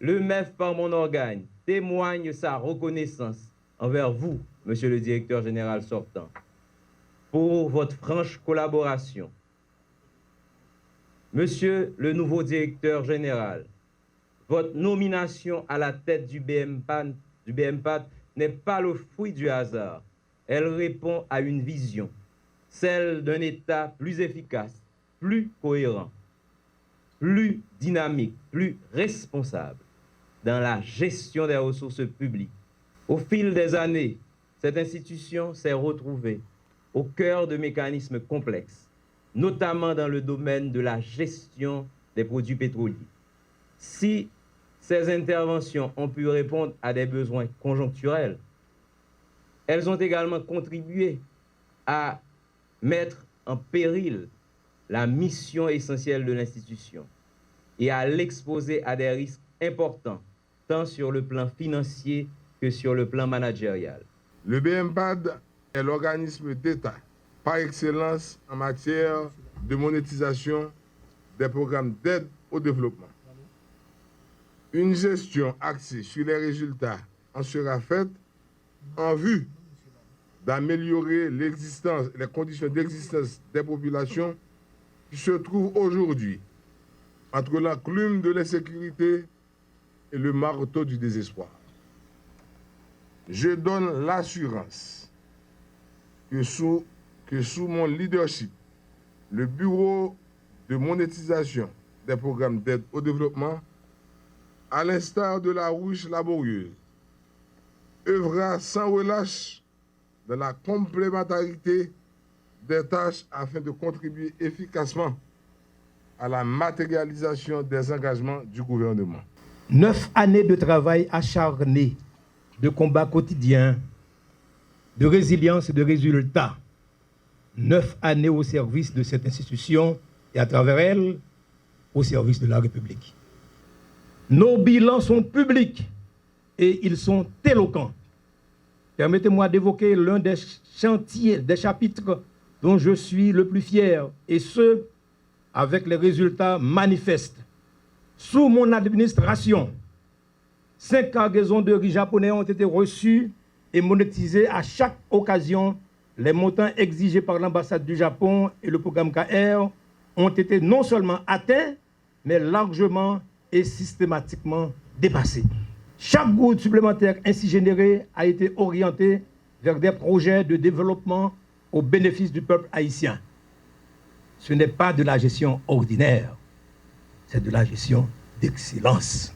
le MEF par mon organe témoigne sa reconnaissance envers vous, Monsieur le directeur général sortant, pour votre franche collaboration. Monsieur le nouveau directeur général, votre nomination à la tête du BMPAD n'est pas le fruit du hasard. Elle répond à une vision, celle d'un État plus efficace, plus cohérent, plus dynamique, plus responsable dans la gestion des ressources publiques. Au fil des années, cette institution s'est retrouvée au cœur de mécanismes complexes, notamment dans le domaine de la gestion des produits pétroliers. Si ces interventions ont pu répondre à des besoins conjoncturels, elles ont également contribué à mettre en péril la mission essentielle de l'institution et à l'exposer à des risques importants, tant sur le plan financier que sur le plan managérial. Le BMPAD est l'organisme d'État par excellence en matière de monétisation des programmes d'aide au développement. Une gestion axée sur les résultats en sera faite en vue d'améliorer les conditions d'existence des populations qui se trouvent aujourd'hui entre l'enclume de l'insécurité et le marteau du désespoir. Je donne l'assurance que sous mon leadership, le Bureau de monétisation des programmes d'aide au développement, à l'instar de la ruche laborieuse, œuvrera sans relâche dans la complémentarité des tâches afin de contribuer efficacement à la matérialisation des engagements du gouvernement. 9 années de travail acharné, de combat quotidien, de résilience et de résultats. 9 années au service de cette institution et à travers elle, au service de la République. Nos bilans sont publics et ils sont éloquents. Permettez-moi d'évoquer l'un des chantiers, des chapitres dont je suis le plus fier, et ce, avec les résultats manifestes. Sous mon administration, 5 cargaisons de riz japonais ont été reçues et monétisées à chaque occasion. Les montants exigés par l'ambassade du Japon et le programme KR ont été non seulement atteints, mais largement et systématiquement dépassés. Chaque goutte supplémentaire ainsi générée a été orientée vers des projets de développement au bénéfice du peuple haïtien. Ce n'est pas de la gestion ordinaire, c'est de la gestion d'excellence.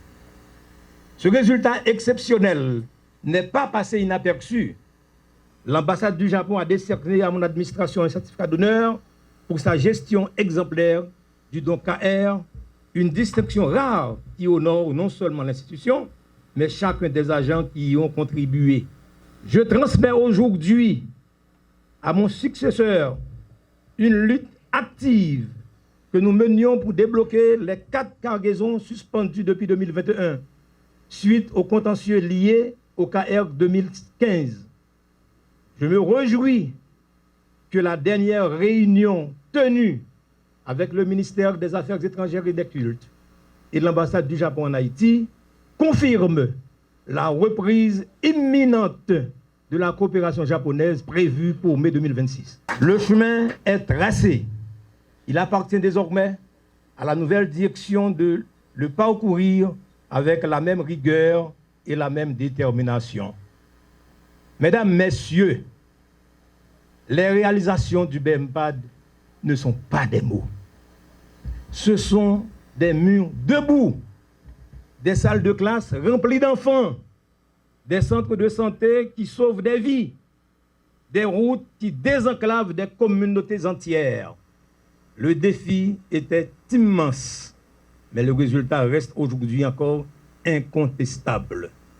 Ce résultat exceptionnel n'est pas passé inaperçu. L'ambassade du Japon a décerné à mon administration un certificat d'honneur pour sa gestion exemplaire du don KR, une distinction rare qui honore non seulement l'institution, mais chacun des agents qui y ont contribué. Je transmets aujourd'hui à mon successeur une lutte active que nous menions pour débloquer les 4 cargaisons suspendues depuis 2021, suite aux contentieux liés au KR 2015. Je me réjouis que la dernière réunion tenue avec le ministère des Affaires étrangères et des Cultes et l'ambassade du Japon en Haïti confirme la reprise imminente de la coopération japonaise prévue pour mai 2026. Le chemin est tracé. Il appartient désormais à la nouvelle direction de le parcourir avec la même rigueur et la même détermination. Mesdames, Messieurs, les réalisations du BMPAD ne sont pas des mots. Ce sont des murs debout, des salles de classe remplies d'enfants, des centres de santé qui sauvent des vies, des routes qui désenclavent des communautés entières. Le défi était immense, mais le résultat reste aujourd'hui encore incontestable.